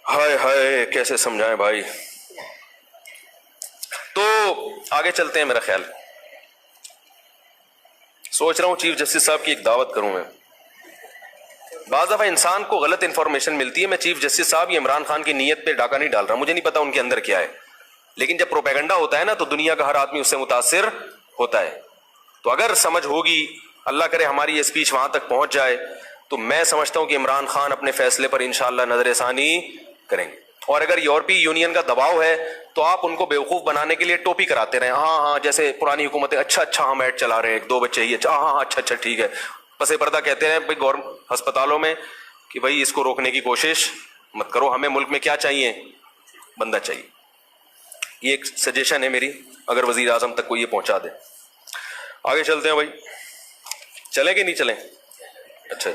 ہائے ہائے کیسے سمجھائیں بھائی. تو آگے چلتے ہیں. میرا خیال سوچ رہا ہوں چیف جسٹس صاحب کی ایک دعوت کروں میں. بعض دفعہ انسان کو غلط انفارمیشن ملتی ہے. میں چیف جسٹس صاحب یہ عمران خان کی نیت پہ ڈاکہ نہیں ڈال رہا, مجھے نہیں پتا ان کے اندر کیا ہے, لیکن جب پروپیگنڈا ہوتا ہے نا تو دنیا کا ہر آدمی اس سے متاثر ہوتا ہے. تو اگر سمجھ ہوگی, اللہ کرے ہماری یہ اسپیچ وہاں تک پہنچ جائے, تو میں سمجھتا ہوں کہ عمران خان اپنے فیصلے پر انشاءاللہ نظر ثانی کریں گے. اور اگر یورپی یونین کا دباؤ ہے تو آپ ان کو بیوقوف بنانے کے لیے ٹوپی کراتے رہیں, ہاں ہاں جیسے پرانی حکومتیں, اچھا ہم ایڈ چلا رہے ہیں, 2 بچے ہی, ہاں اچھا ٹھیک ہے. پس پردہ کہتے ہیں بھائی گورنمنٹ ہسپتالوں میں کہ بھائی اس کو روکنے کی کوشش مت کرو, ہمیں ملک میں کیا چاہیے, بندہ چاہیے. یہ ایک سجیشن ہے میری, اگر وزیر اعظم تک کو یہ پہنچا دے. آگے چلتے ہیں بھائی, چلیں کہ نہیں چلیں؟ اچھا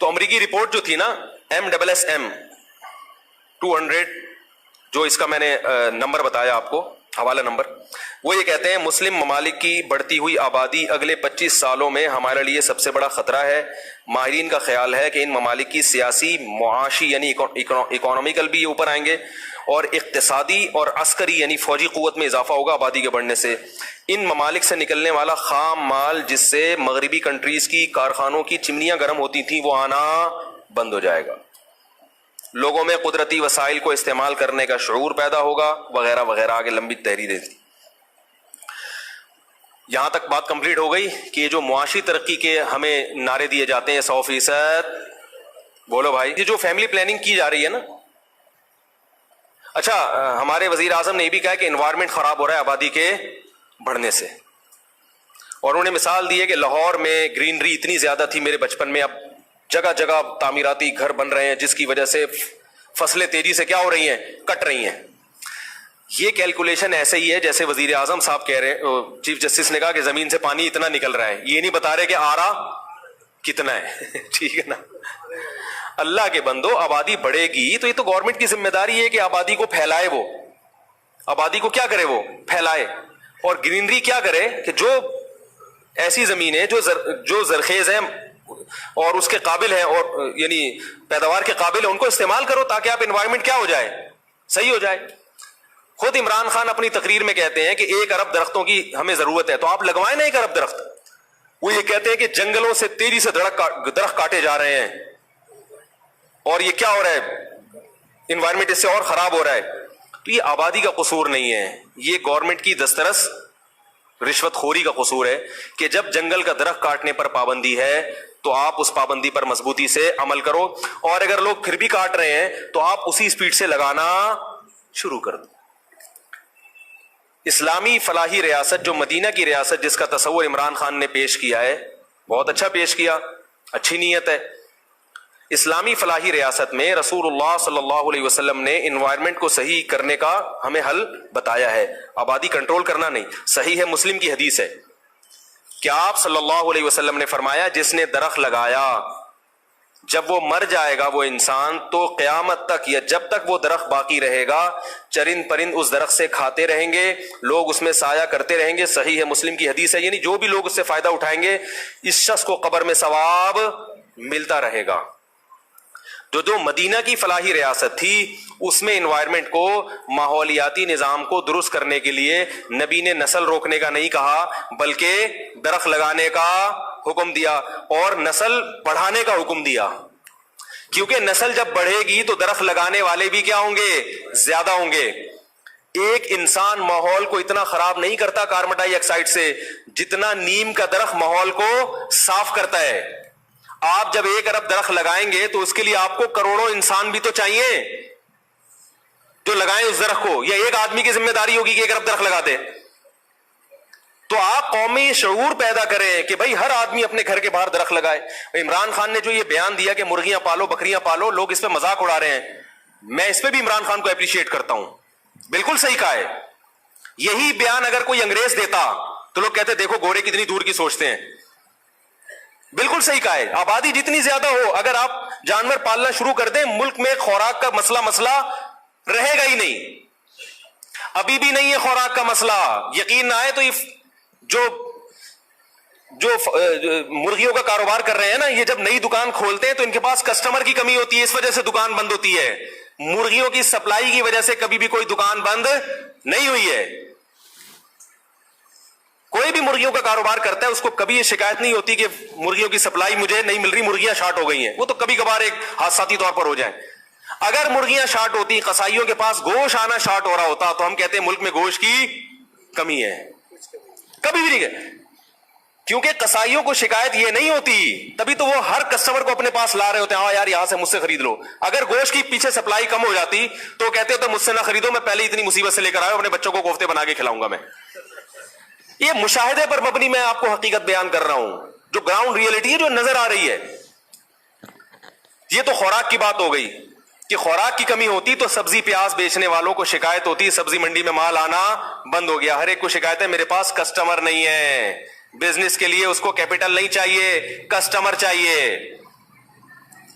تو امریکی رپورٹ جو تھی نا MSSM 200, جو اس کا میں نے نمبر بتایا آپ کو, حوالہ نمبر, وہ یہ کہتے ہیں مسلم ممالک کی بڑھتی ہوئی آبادی اگلے 25 سالوں میں ہمارے لیے سب سے بڑا خطرہ ہے. ماہرین کا خیال ہے کہ ان ممالک کی سیاسی, معاشی یعنی اکانومیکل بھی اوپر آئیں گے, اور اقتصادی اور عسکری یعنی فوجی قوت میں اضافہ ہوگا آبادی کے بڑھنے سے. ان ممالک سے نکلنے والا خام مال جس سے مغربی کنٹریز کی کارخانوں کی چمنیاں گرم ہوتی تھیں وہ آنا بند ہو جائے گا. لوگوں میں قدرتی وسائل کو استعمال کرنے کا شعور پیدا ہوگا, وغیرہ وغیرہ. آگے لمبی تحریریں تھی. یہاں تک بات کمپلیٹ ہو گئی کہ یہ جو معاشی ترقی کے ہمیں نعرے دیے جاتے ہیں 100%, بولو بھائی, یہ جو فیملی پلاننگ کی جا رہی ہے نا, اچھا ہمارے وزیر اعظم نے یہ بھی کہا کہ انوائرمنٹ خراب ہو رہا ہے آبادی کے بڑھنے سے, اور انہوں نے مثال دی ہے کہ لاہور میں گرینری اتنی زیادہ تھی میرے بچپن میں, اب جگہ جگہ تعمیراتی گھر بن رہے ہیں جس کی وجہ سے فصلیں تیزی سے کیا ہو رہی ہیں, کٹ رہی ہیں. یہ کیلکولیشن ایسے ہی ہے جیسے وزیر اعظم صاحب کہہ رہے, چیف جسٹس نے کہا کہ زمین سے پانی اتنا نکل رہا ہے, یہ نہیں بتا رہے کہ آ رہا کتنا ہے. ٹھیک ہے نا, اللہ کے بندو, آبادی بڑھے گی تو یہ تو گورنمنٹ کی ذمہ داری ہے کہ آبادی کو پھیلائے, وہ آبادی کو کیا کرے, وہ پھیلائے. اور گرینری کیا کرے کہ جو ایسی زمینیں جو زرخیز ہیں اور اس کے قابل ہیں, اور یعنی پیداوار کے قابل ہیں, ان کو استعمال کرو تاکہ آپ انوائرمنٹ کیا ہو جائے, صحیح ہو جائے. خود عمران خان اپنی تقریر میں کہتے ہیں کہ 1 ارب درختوں کی ہمیں ضرورت ہے, تو آپ لگوائیں نا 1 ارب درخت. وہ یہ کہتے ہیں کہ جنگلوں سے تیزی سے درخت کاٹے جا رہے ہیں, اور یہ کیا ہو رہا ہے, انوائرمنٹ اس سے اور خراب ہو رہا ہے. تو یہ آبادی کا قصور نہیں ہے, یہ گورنمنٹ کی دسترس رشوت خوری کا قصور ہے کہ جب جنگل کا درخت کاٹنے پر پابندی ہے تو آپ اس پابندی پر مضبوطی سے عمل کرو, اور اگر لوگ پھر بھی کاٹ رہے ہیں تو آپ اسی سپیڈ سے لگانا شروع کر دو. اسلامی فلاحی ریاست, جو مدینہ کی ریاست جس کا تصور عمران خان نے پیش کیا ہے, بہت اچھا پیش کیا, اچھی نیت ہے. اسلامی فلاحی ریاست میں رسول اللہ صلی اللہ علیہ وسلم نے انوائرمنٹ کو صحیح کرنے کا ہمیں حل بتایا ہے, آبادی کنٹرول کرنا نہیں. صحیح ہے, مسلم کی حدیث ہے کہ آپ صلی اللہ علیہ وسلم نے فرمایا جس نے درخت لگایا جب وہ مر جائے گا وہ انسان, تو قیامت تک یا جب تک وہ درخت باقی رہے گا چرند پرند اس درخت سے کھاتے رہیں گے, لوگ اس میں سایہ کرتے رہیں گے. صحیح ہے, مسلم کی حدیث ہے. یعنی جو بھی لوگ اس سے فائدہ اٹھائیں گے اس شخص کو قبر میں ثواب ملتا رہے گا. جو مدینہ کی فلاحی ریاست تھی اس میں انوائرمنٹ کو, ماحولیاتی نظام کو درست کرنے کے لیے نبی نے نسل روکنے کا نہیں کہا بلکہ درخت لگانے کا حکم دیا اور نسل بڑھانے کا حکم دیا, کیونکہ نسل جب بڑھے گی تو درخت لگانے والے بھی کیا ہوں گے, زیادہ ہوں گے. ایک انسان ماحول کو اتنا خراب نہیں کرتا کاربن ڈائی آکسائڈ سے جتنا نیم کا درخت ماحول کو صاف کرتا ہے. آپ جب 1 ارب درخت لگائیں گے تو اس کے لیے آپ کو کروڑوں انسان بھی تو چاہیے جو لگائیں اس درخت کو, یا ایک آدمی کی ذمہ داری ہوگی کہ 1 ارب درخت لگا دے؟ تو آپ قومی شعور پیدا کریں کہ بھائی ہر آدمی اپنے گھر کے باہر درخت لگائے. عمران خان نے جو یہ بیان دیا کہ مرغیاں پالو بکریاں پالو, لوگ اس پہ مذاق اڑا رہے ہیں, میں اس پہ بھی عمران خان کو اپریشیٹ کرتا ہوں, بالکل صحیح کہا ہے. یہی بیان اگر کوئی انگریز دیتا تو لوگ کہتے دیکھو گورے کتنی دور کی سوچتے ہیں. بالکل صحیح کہا ہے, آبادی جتنی زیادہ ہو اگر آپ جانور پالنا شروع کر دیں ملک میں خوراک کا مسئلہ رہے گا ہی نہیں. ابھی بھی نہیں ہے خوراک کا مسئلہ, یقین نہ آئے تو جو جو مرغیوں کا کاروبار کر رہے ہیں نا, یہ جب نئی دکان کھولتے ہیں تو ان کے پاس کسٹمر کی کمی ہوتی ہے, اس وجہ سے دکان بند ہوتی ہے. مرغیوں کی سپلائی کی وجہ سے کبھی بھی کوئی دکان بند نہیں ہوئی ہے. کوئی بھی مرغیوں کا کاروبار کرتا ہے اس کو کبھی یہ شکایت نہیں ہوتی کہ مرغیوں کی سپلائی مجھے نہیں مل رہی, مرغیاں شارٹ ہو گئی ہیں. وہ تو کبھی کبھار ایک حادثاتی طور پر ہو جائیں. اگر مرغیاں شارٹ ہوتی, قصائیوں کے پاس گوشت آنا شارٹ ہو رہا ہوتا, تو ہم کہتے ہیں ملک میں گوشت کی کمی ہے. کبھی بھی نہیں ہے, کیونکہ قصائیوں کو شکایت یہ نہیں ہوتی, تبھی تو وہ ہر کسٹمر کو اپنے پاس لا رہے ہوتے ہیں, ہاں یار یہاں سے مجھ سے خرید لو. اگر گوشت کی پیچھے سپلائی کم ہو جاتی تو کہتے تو مجھ سے نہ خریدو, میں پہلے اتنی مصیبت سے لے کر آیا, اپنے بچوں کو کوفتے بنا کے کھلاؤں گا میں. یہ مشاہدے پر مبنی میں آپ کو حقیقت بیان کر رہا ہوں, جو گراؤنڈ ریئلٹی ہے, جو نظر آ رہی ہے. یہ تو خوراک کی بات ہو گئی کہ خوراک کی کمی ہوتی تو سبزی پیاز بیچنے والوں کو شکایت ہوتی, سبزی منڈی میں مال آنا بند ہو گیا. ہر ایک کو شکایت ہے میرے پاس کسٹمر نہیں ہے. بزنس کے لیے اس کو کیپٹل نہیں چاہیے, کسٹمر چاہیے.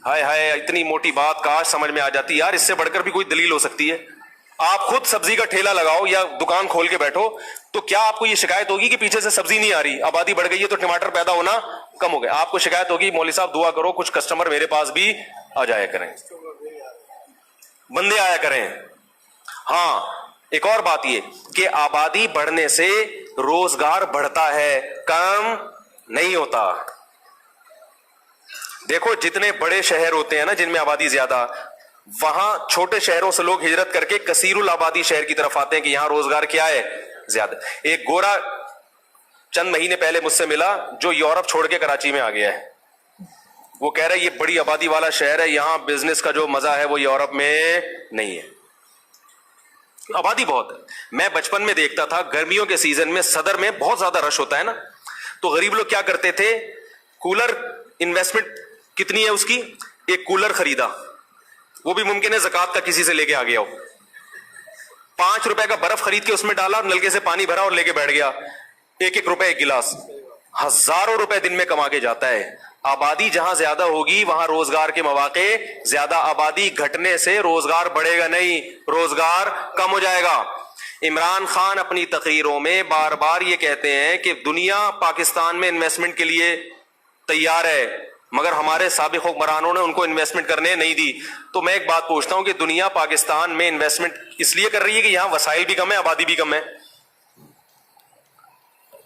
ہائے ہائے, اتنی موٹی بات کاش سمجھ میں آ جاتی یار. اس سے بڑھ کر بھی کوئی دلیل ہو سکتی ہے. آپ خود سبزی کا ٹھیلا لگاؤ یا دکان کھول کے بیٹھو, تو کیا آپ کو یہ شکایت ہوگی کہ پیچھے سے سبزی نہیں آ رہی, آبادی بڑھ گئی ہے تو ٹماٹر پیدا ہونا کم ہو گیا. آپ کو شکایت ہوگی مولوی صاحب دعا کرو کچھ کسٹمر میرے پاس بھی آ جایا کریں, بندے آیا کریں. ہاں, ایک اور بات یہ کہ آبادی بڑھنے سے روزگار بڑھتا ہے, کم نہیں ہوتا. دیکھو جتنے بڑے شہر ہوتے ہیں نا جن میں آبادی زیادہ, وہاں چھوٹے شہروں سے لوگ ہجرت کر کے کثیر الآبادی شہر کی طرف آتے ہیں کہ یہاں روزگار کیا ہے زیادہ. ایک گورا چند مہینے پہلے مجھ سے ملا جو یورپ چھوڑ کے کراچی میں آ گیا ہے. وہ کہہ رہے یہ بڑی آبادی والا شہر ہے, یہاں بزنس کا جو مزہ ہے وہ یورپ میں نہیں ہے, آبادی بہت ہے. میں بچپن میں دیکھتا تھا گرمیوں کے سیزن میں صدر میں بہت زیادہ رش ہوتا ہے نا, تو غریب لوگ کیا کرتے تھے, کولر, انویسٹمنٹ کتنی ہے اس کی, ایک کولر خریدا, وہ بھی ممکن ہے زکات کا کسی سے لے کے آ گیا ہو, 5 روپے کا برف خرید کے اس میں ڈالا, نلکے سے پانی بھرا اور لے کے بیٹھ گیا, 1 روپے ایک گلاس, ہزاروں روپے دن میں کما کے جاتا ہے. آبادی جہاں زیادہ ہوگی وہاں روزگار کے مواقع زیادہ, آبادی گھٹنے سے روزگار بڑھے گا نہیں, روزگار کم ہو جائے گا. عمران خان اپنی تقریروں میں بار بار یہ کہتے ہیں کہ دنیا پاکستان میں انویسٹمنٹ کے لیے تیار ہے, مگر ہمارے سابق حکمرانوں نے ان کو انویسٹمنٹ کرنے نہیں دی. تو میں ایک بات پوچھتا ہوں کہ دنیا پاکستان میں انویسٹمنٹ اس لیے کر رہی ہے کہ یہاں وسائل بھی کم ہے, آبادی بھی کم ہے.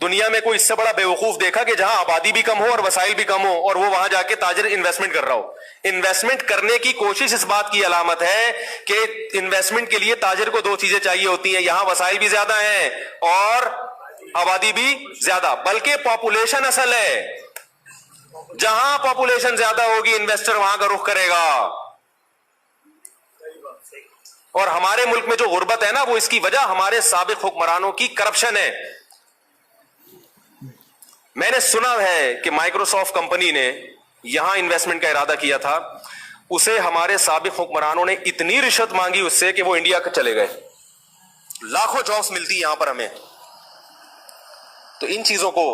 دنیا میں کوئی اس سے بڑا بیوقوف دیکھا کہ جہاں آبادی بھی کم ہو اور وسائل بھی کم ہو اور وہ وہاں جا کے تاجر انویسٹمنٹ کر رہا ہو. انویسٹمنٹ کرنے کی کوشش اس بات کی علامت ہے کہ انویسٹمنٹ کے لیے تاجر کو 2 چیزیں چاہیے ہوتی ہیں, یہاں وسائل بھی زیادہ ہیں اور آبادی بھی زیادہ. بلکہ پاپولیشن اصل ہے, جہاں پاپولیشن زیادہ ہوگی انویسٹر وہاں کا رخ کرے گا. اور ہمارے ملک میں جو غربت ہے نا وہ اس کی وجہ ہمارے سابق حکمرانوں کی کرپشن ہے. میں نے سنا ہے کہ مائکروسافٹ کمپنی نے یہاں انویسٹمنٹ کا ارادہ کیا تھا, اسے ہمارے سابق حکمرانوں نے اتنی رشوت مانگی اس سے کہ وہ انڈیا چلے گئے. لاکھوں جابس ملتی یہاں پر ہمیں. تو ان چیزوں کو,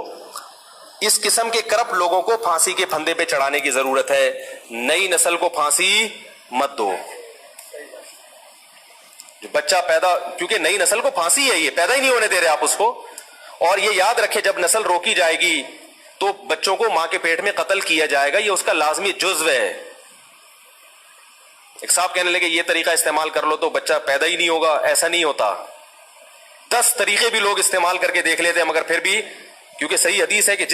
اس قسم کے کرپٹ لوگوں کو پھانسی کے پھندے پہ چڑھانے کی ضرورت ہے. نئی نسل کو پھانسی مت دو. جو بچہ پیدا, کیونکہ نئی نسل کو پھانسی ہے, یہ پیدا ہی نہیں ہونے دے رہے آپ اس کو. اور یہ یاد رکھے جب نسل روکی جائے گی تو بچوں کو ماں کے پیٹ میں قتل کیا جائے گا, یہ اس کا لازمی جزو ہے. ایک صاحب کہنے لگے یہ طریقہ استعمال کر لو تو بچہ پیدا ہی نہیں ہوگا. ایسا نہیں ہوتا. 10 طریقے بھی لوگ استعمال کر کے دیکھ لیتے ہیں, مگر پھر بھی, کیونکہ صحیح حدیث ہے کہ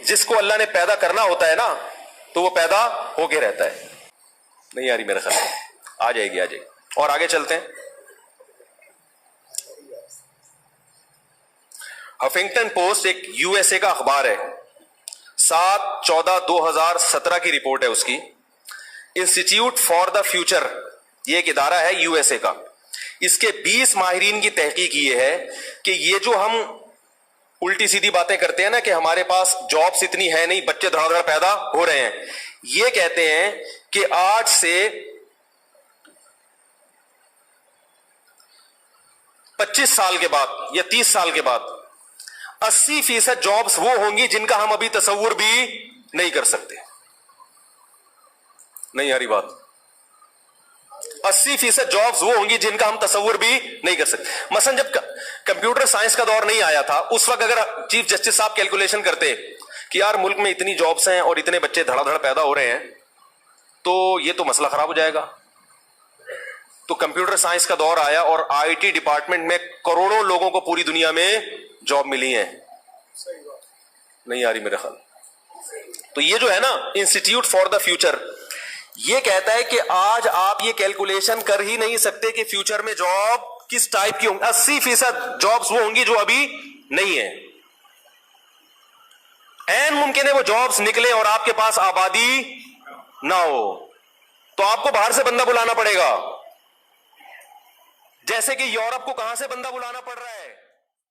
جس کو اللہ نے پیدا کرنا ہوتا ہے نا تو وہ پیدا ہو کے رہتا ہے. نہیں آ رہی میرے خیال میں, آ جائے گی, آ جائے گی. اور آگے چلتے ہیں. ہفنگٹن پوسٹ ایک یو ایس اے کا اخبار ہے, 7/14/2017 کی رپورٹ ہے اس کی. انسٹیٹیوٹ فار دا فیوچر, یہ ایک ادارہ ہے یو ایس اے کا. اس کے 20 ماہرین کی تحقیق یہ ہے کہ یہ جو ہم الٹی سیدھی باتیں کرتے ہیں نا کہ ہمارے پاس جابس اتنی ہے نہیں, بچے دھڑ دھڑ پیدا ہو رہے ہیں, یہ کہتے ہیں کہ آج سے 25 سال کے بعد یا 30 سال کے بعد 80% جابس وہ ہوں گی جن کا ہم ابھی تصور بھی نہیں کر سکتے. نہیں آ رہی بات, 80% جابز وہ ہوں گی جن کا ہم تصور بھی نہیں کر سکتے. مثلا جب کمپیوٹر سائنس کا دور نہیں آیا تھا اس وقت اگر چیف جسٹس صاحب کیلکولیشن کرتے کہ یار ملک میں اتنی جابز ہیں اور اتنے بچے دھڑا دھڑ پیدا ہو رہے ہیں تو یہ تو مسئلہ خراب ہو جائے گا. تو کمپیوٹر سائنس کا دور آیا اور آئی ٹی ڈپارٹمنٹ میں کروڑوں لوگوں کو پوری دنیا میں جاب ملی ہیں. نہیں آ رہی میرے خیال. تو یہ جو ہے نا انسٹیٹیوٹ فار دا فیوچر یہ کہتا ہے کہ آج آپ یہ کیلکولیشن کر ہی نہیں سکتے کہ فیوچر میں جاب کس ٹائپ کی ہوں گی. 80% جابز وہ ہوں گی جو ابھی نہیں ہے. این ممکن ہے وہ جابز نکلے اور آپ کے پاس آبادی نہ ہو تو آپ کو باہر سے بندہ بلانا پڑے گا. جیسے کہ یورپ کو کہاں سے بندہ بلانا پڑ رہا ہے؟